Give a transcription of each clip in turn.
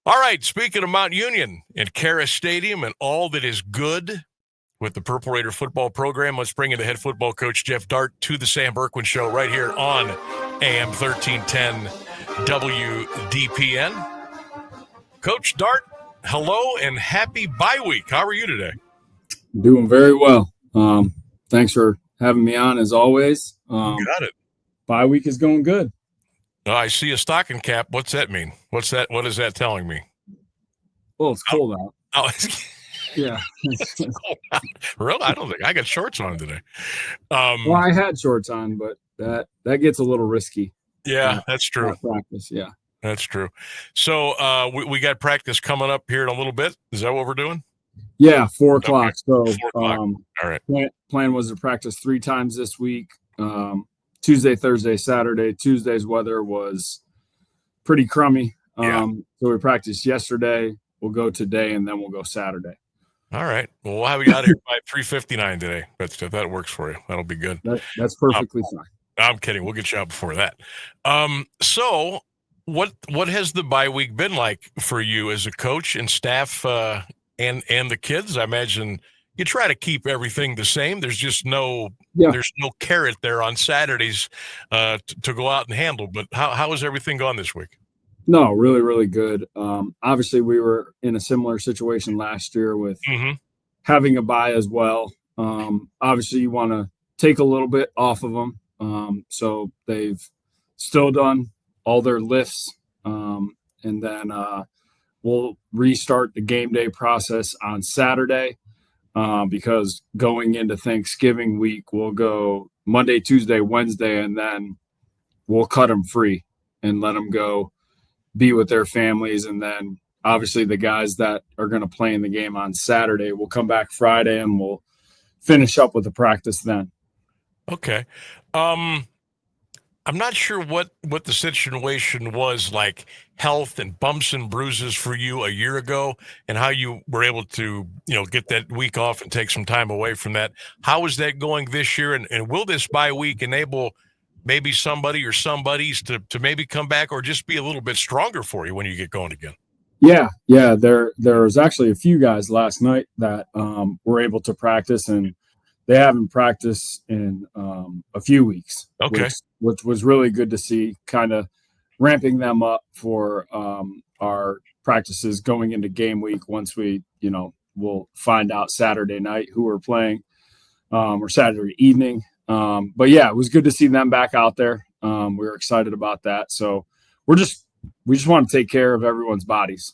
All right, speaking of Mount Union and Cara Stadium and all that is good with the Purple Raider football program, let's bring in the head football coach, Geoff Dartt, to the Sam Bourquin Show right here on AM 1310 WDPN. Coach Dartt, hello and happy bye week. How are you today? Doing very well. Thanks for having me on as always. Got it. Bye week is going good. I see a stocking cap. What's that mean? What is that telling me? Well, it's cold out. Oh, yeah. It's cold out. Really? I don't think I got shorts on today. Well, I had shorts on, but that gets a little risky. Yeah, that's true. Practice, yeah. That's true. So we got practice coming up here in a little bit. Is that what we're doing? Yeah, 4 o'clock. Okay. So 4 o'clock. All right. Plan was to practice 3 times this week. Tuesday, Thursday, Saturday. Tuesday's weather was pretty crummy. So we practiced yesterday. We'll go today, and then we'll go Saturday. All right. Well, we'll have you out here by 3:59 today. If that works for you, that'll be good. That's perfectly fine. I'm kidding. We'll get you out before that. So what has the bye week been like for you as a coach and staff and the kids? I imagine you try to keep everything the same. There's just there's no carrot there on Saturdays to go out and handle. But how has everything gone this week? No, really, really good. Obviously, we were in a similar situation last year with having a bye as well. Obviously, you want to take a little bit off of them. So they've still done all their lifts. And then we'll restart the game day process on Saturday because going into Thanksgiving week, we'll go Monday, Tuesday, Wednesday, and then we'll cut them free and let them go be with their families. And then obviously the guys that are going to play in the game on Saturday will come back Friday and we'll finish up with the practice then. Okay. I'm not sure what the situation was like, health and bumps and bruises for you a year ago, and how you were able to, get that week off and take some time away from that. How is that going this year? And will this bye week enable maybe somebody or somebodies to maybe come back or just be a little bit stronger for you when you get going again? Yeah. There was actually a few guys last night that were able to practice, and they haven't practiced in a few weeks. Okay. Which was really good to see, kind of ramping them up for our practices going into game week. Once we, we'll find out Saturday night who we're playing or Saturday evening. But yeah, it was good to see them back out there. We were excited about that. So we just want to take care of everyone's bodies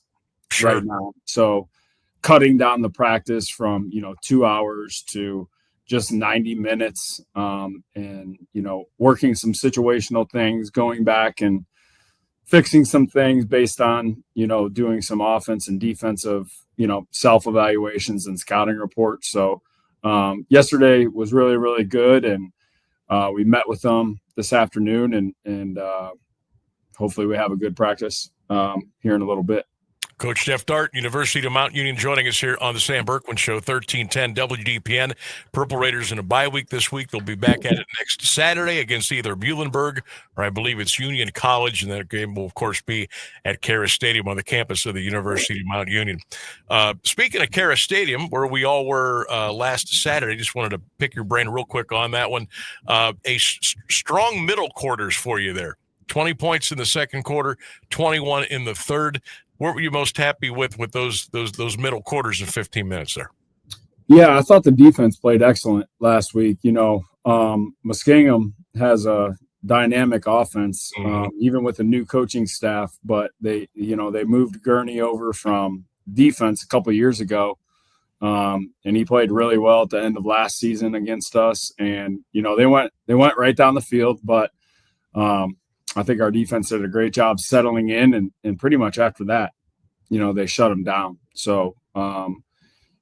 right now. So cutting down the practice from, 2 hours to just 90 minutes and, working some situational things, going back and fixing some things based on, doing some offense and defensive, self-evaluations and scouting reports. So yesterday was really, really good. And we met with them this afternoon and hopefully we have a good practice here in a little bit. Coach Geoff Dartt, University of Mount Union, joining us here on the Sam Bourquin Show, 1310 WDPN. Purple Raiders in a bye week this week. They'll be back at it next Saturday against either Muhlenberg or I believe it's Union College, and that game will, of course, be at Cara Stadium on the campus of the University of Mount Union. Speaking of Cara Stadium, where we all were last Saturday, just wanted to pick your brain real quick on that one. Strong middle quarters for you there. 20 points in the second quarter, 21 in the third. What were you most happy with those middle quarters of 15 minutes there? Yeah, I thought the defense played excellent last week. Muskingum has a dynamic offense, even with a new coaching staff. But they moved Gurney over from defense a couple of years ago, and he played really well at the end of last season against us. And they went right down the field, but I think our defense did a great job settling in, and pretty much after that, they shut them down. So,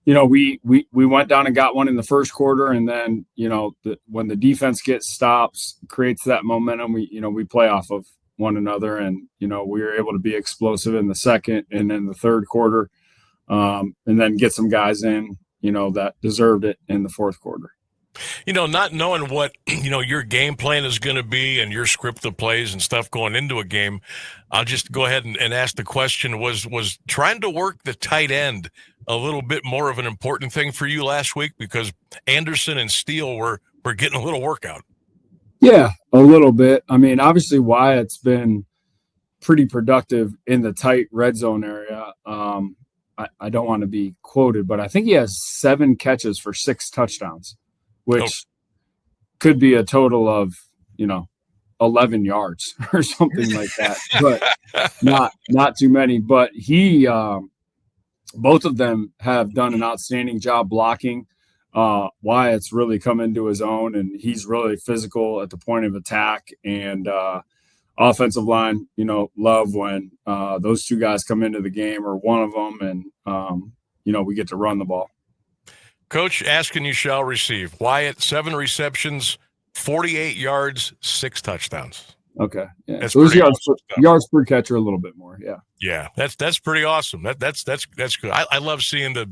we went down and got one in the first quarter, and then, when the defense gets stops, creates that momentum, we play off of one another, and, we were able to be explosive in the second and in the third quarter, and then get some guys in, that deserved it in the fourth quarter. Not knowing what, your game plan is going to be and your script of plays and stuff going into a game, I'll just go ahead and ask the question, was trying to work the tight end a little bit more of an important thing for you last week because Anderson and Steele were getting a little workout? Yeah, a little bit. I mean, obviously Wyatt's been pretty productive in the tight red zone area. I don't want to be quoted, but I think he has 7 catches for 6 touchdowns, which could be a total of, 11 yards or something like that, but not too many. But both of them have done an outstanding job blocking. Wyatt's really come into his own, and he's really physical at the point of attack. And offensive line, love when those 2 guys come into the game, or one of them, and we get to run the ball. Coach, ask and you shall receive. Wyatt, 7 receptions, 48 yards, 6 touchdowns. Okay, yeah. That's those awesome yards per catch are a little bit more. Yeah, that's pretty awesome. That's good. I love seeing the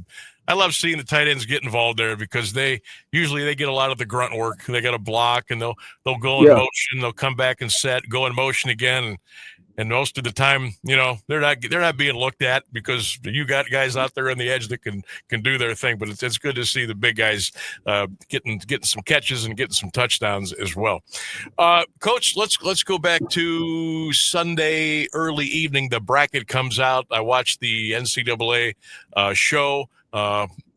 tight ends get involved there because they usually get a lot of the grunt work. They got to block, and they'll go in motion. They'll come back and set, go in motion again, and most of the time, they're not being looked at because you got guys out there on the edge that can do their thing. But it's good to see the big guys getting some catches and getting some touchdowns as well. Coach, let's go back to Sunday early evening. The bracket comes out. I watched the NCAA show.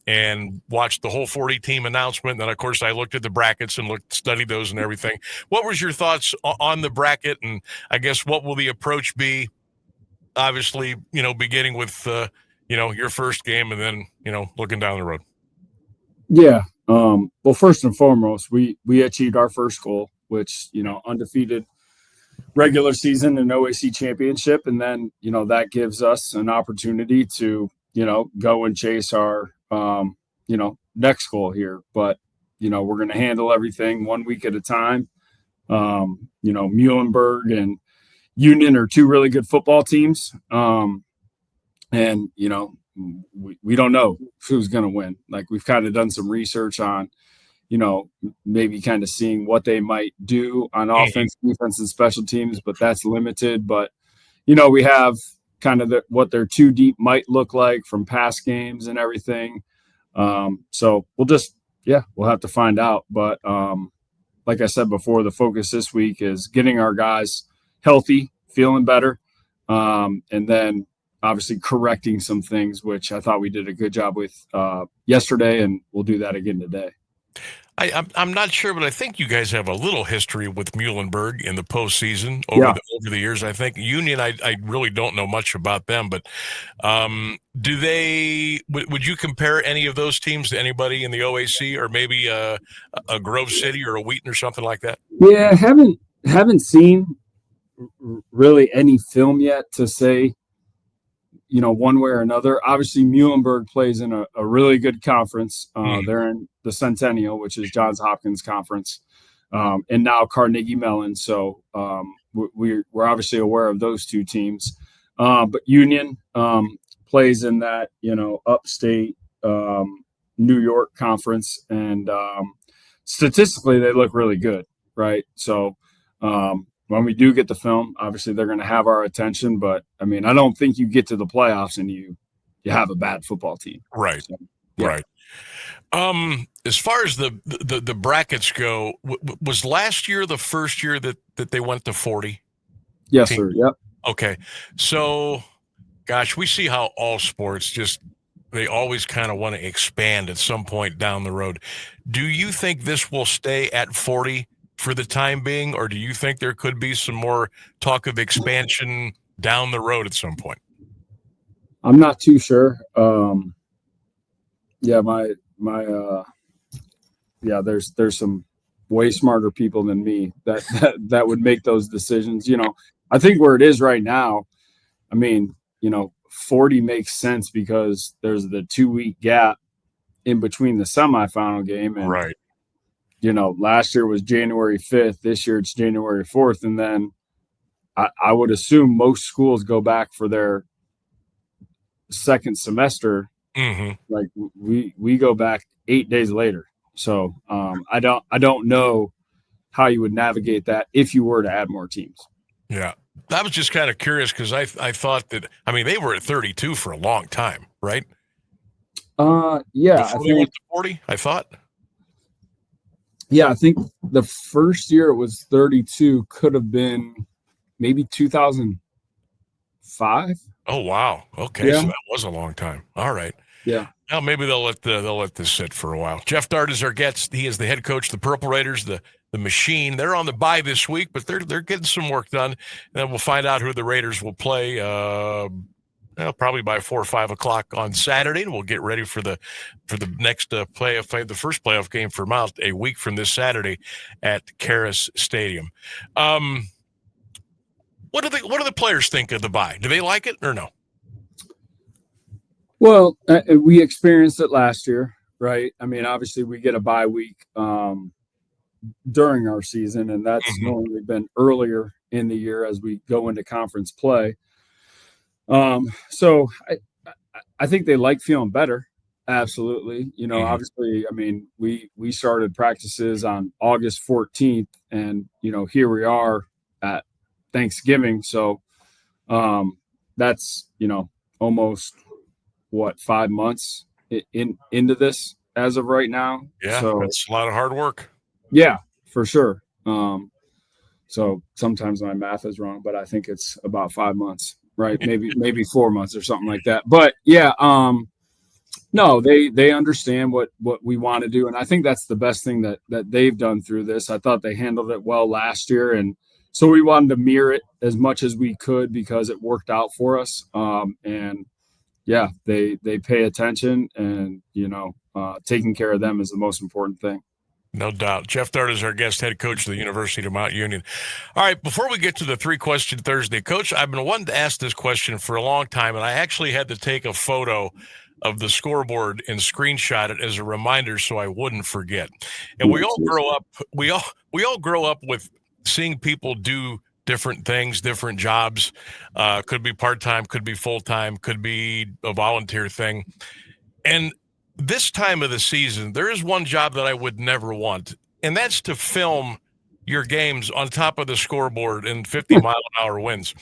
And watched the whole 40 team announcement. And then, of course, I looked at the brackets and studied those and everything. What was your thoughts on the bracket? And I guess what will the approach be? Obviously, beginning with, your first game and then, looking down the road. Yeah. Well, first and foremost, we achieved our first goal, which, undefeated regular season and OAC championship. And then, that gives us an opportunity to, go and chase our, next goal here. But, we're going to handle everything 1 week at a time. Muhlenberg and Union are 2 really good football teams. And, we don't know who's going to win. Like, we've kind of done some research on, maybe kind of seeing what they might do on offense, defense, and special teams, but that's limited. But, we have kind of what their 2 deep might look like from past games and everything. So we'll have to find out. But like I said before, the focus this week is getting our guys healthy, feeling better, and then obviously correcting some things, which I thought we did a good job with yesterday, and we'll do that again today. I'm not sure, but I think you guys have a little history with Muhlenberg in the postseason over the years. I think Union, I really don't know much about them, but would you compare any of those teams to anybody in the OAC, or maybe a Grove City or a Wheaton or something like that? Yeah, haven't seen really any film yet to say, one way or another. Obviously, Muhlenberg plays in a really good conference. They're in the Centennial, which is Johns Hopkins Conference, and now Carnegie Mellon. So we're obviously aware of those 2 teams. But Union plays in that, upstate New York conference, and statistically they look really good, right? So when we do get the film, obviously they're going to have our attention, but I mean, I don't think you get to the playoffs and you have a bad football team. Right. So, yeah. Right. As far as the brackets go, was last year the first year that they went to 40? Yes, sir. Yep. Okay. So, gosh, we see how all sports they always kind of want to expand at some point down the road. Do you think this will stay at 40 for the time being, or do you think there could be some more talk of expansion down the road at some point? I'm not too sure. There's some way smarter people than me that would make those decisions. I think where it is right now, I mean, 40 makes sense because there's the 2-week gap in between the semifinal game, and right. Last year was January 5th. This year it's January 4th. And then I would assume most schools go back for their second semester. Mm-hmm. Like we go back 8 days later, So I don't know how you would navigate that if you were to add more teams. Yeah. I was just kind of curious because I thought that, I mean, they were at 32 for a long time, right? Yeah. Before they went to 40, I thought. Yeah, I think the first year it was 32, could have been maybe 2005. Oh, wow. Okay, Yeah. so that was a long time. All right. Yeah. Well, maybe they'll let this sit for a while. Geoff Dartt is our guest. He is the head coach of the Purple Raiders, the machine. They're on the bye this week, but they're getting some work done. And then we'll find out who the Raiders will play probably by 4 or 5 o'clock on Saturday, and we'll get ready for the next the first playoff game for Mount a week from this Saturday at Karis Stadium. What do the players think of the bye? Do they like it or no? Well, we experienced it last year, right? I mean, obviously we get a bye week during our season, and that's normally been earlier in the year as we go into conference play. So I think they like feeling better. Absolutely. You know, obviously, I mean, we started practices on August 14th, and, you know, here we are at Thanksgiving. So that's, you know, almost 5 months into this as of right now. Yeah, so that's a lot of hard work. Yeah, for sure. So sometimes my math is wrong, but I think it's about 5 months, right? Maybe 4 months or something like that. But yeah, no, they understand what we want to do, and I think that's the best thing that they've done through this. I thought they handled it well last year, and so we wanted to mirror it as much as we could because it worked out for us. And yeah, they pay attention, and, you know, taking care of them is the most important thing. No doubt. Geoff Dartt is our guest, head coach of the University of Mount Union. All right, before we get to the 3-question Thursday, Coach, I've been wanting to ask this question for a long time, and I actually had to take a photo of the scoreboard and screenshot it as a reminder so I wouldn't forget. And we all grow up. We all grow up with seeing people do different things, different jobs. Could be part-time, could be full-time, could be a volunteer thing. And this time of the season, there is one job that I would never want, and that's to film your games on top of the scoreboard in 50-mile-an-hour winds.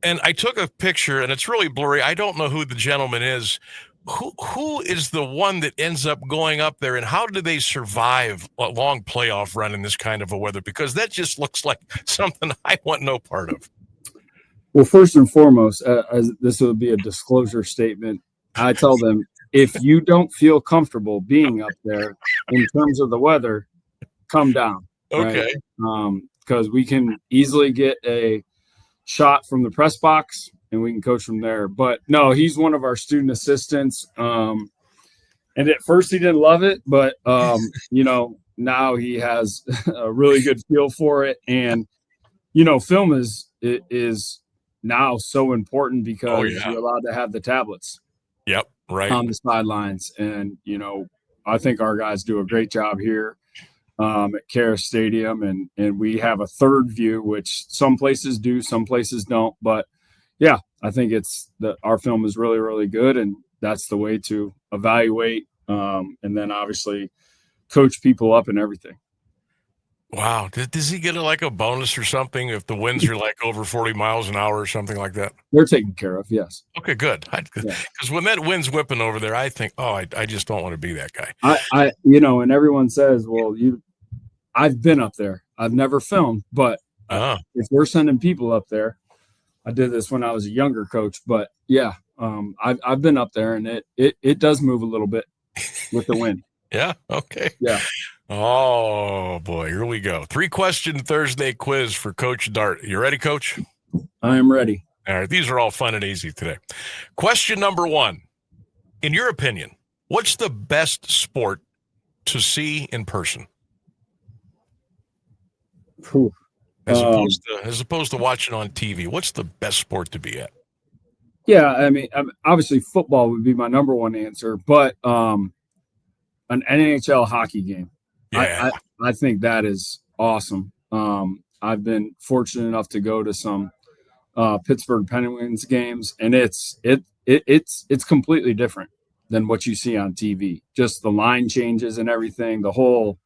And I took a picture, and it's really blurry. I don't know who the gentleman is. Who is the one that ends up going up there, and how do they survive a long playoff run in this kind of a weather? Because that just looks like something I want no part of. Well, first and foremost, as this will be a disclosure statement, I tell them, if you don't feel comfortable being up there in terms of the weather, come down. Okay. Right? Because we can easily get a shot from the press box and we can coach from there. But no, he's one of our student assistants. And at first he didn't love it, but you know, now he has a really good feel for it. And, you know, film is now so important because you're allowed to have the tablets. Yep. Right. On the sidelines. And, you know, I think our guys do a great job here at Karis Stadium. And we have a third view, which some places do, some places don't. But yeah, I think our film is really, really good. And that's the way to evaluate. And then obviously coach people up and everything. Wow. Does he get a bonus or something if the winds are like over 40 miles an hour or something like that? They're taken care of, yes. Okay, good. Because when that wind's whipping over there, I think, I just don't want to be that guy. I you know, and everyone says, well, I've been up there. I've never filmed, but if we're sending people up there, I did this when I was a younger coach, but yeah, I've been up there, and it does move a little bit with the wind. Yeah. Okay. Yeah. Oh boy, here we go. 3-question Thursday quiz for Coach Dartt. You ready, Coach? I am ready. All right. These are all fun and easy today. Question number 1. In your opinion, what's the best sport to see in person? As opposed to watching on TV, what's the best sport to be at? Yeah, I mean, obviously football would be my number one answer, but an NHL hockey game. Yeah. I think that is awesome. I've been fortunate enough to go to some Pittsburgh Penguins games, and it's completely different than what you see on TV. Just the line changes and everything. The whole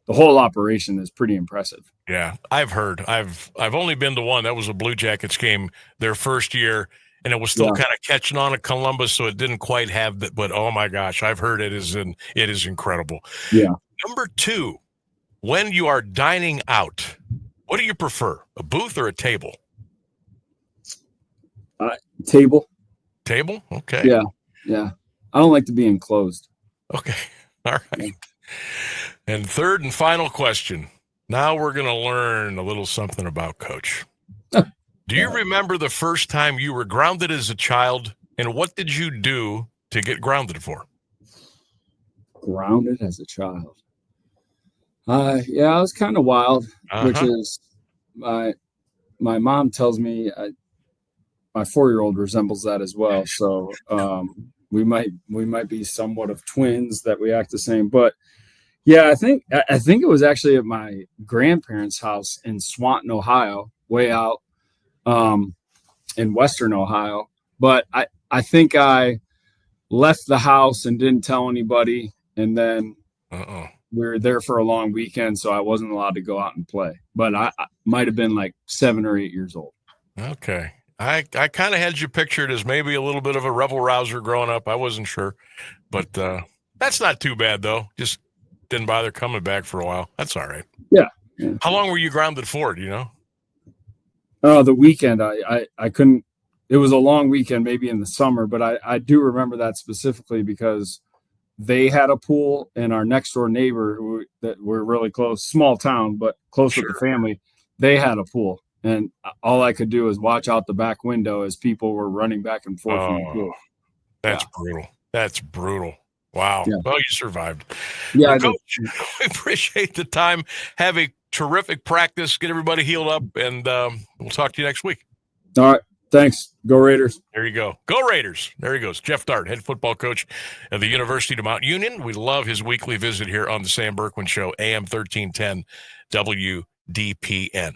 operation is pretty impressive. Yeah, I've heard. I've only been to one. That was a Blue Jackets game their first year, and it was still kind of catching on at Columbus, so it didn't quite have that. But oh my gosh, I've heard it is incredible. Yeah. Number 2, when you are dining out, what do you prefer, a booth or a table? Table. Table? Okay. Yeah. Yeah. I don't like to be enclosed. Okay. All right. Yeah. And third and final question. Now we're going to learn a little something about Coach. Do you remember the first time you were grounded as a child, and what did you do to get grounded for? Grounded as a child. Yeah, I was kind of wild, which is my mom tells me my 4-year-old resembles that as well. So we might be somewhat of twins that we act the same. But yeah, I think it was actually at my grandparents' house in Swanton, Ohio, way out in Western Ohio. But I think I left the house and didn't tell anybody, and then we were there for a long weekend, so I wasn't allowed to go out and play. But I might have been like 7 or 8 years old. Okay. I kind of had you pictured as maybe a little bit of a rebel rouser growing up. I wasn't sure. But that's not too bad, though. Just didn't bother coming back for a while. That's all right. Yeah. How long were you grounded for, do you know? The weekend. I couldn't. It was a long weekend, maybe in the summer, but I do remember that specifically because they had a pool, and our next door neighbor, that we're really close, small town, but close with the family, they had a pool. And all I could do was watch out the back window as people were running back and forth in the pool. That's brutal. That's brutal. Wow. Yeah. Well, you survived. Yeah, well, Coach, we appreciate the time. Have a terrific practice. Get everybody healed up, and we'll talk to you next week. All right. Thanks. Go Raiders. There you go. Go Raiders. There he goes. Geoff Dartt, head football coach at the University of Mount Union. We love his weekly visit here on the Sam Bourquin Show, AM 1310 WDPN.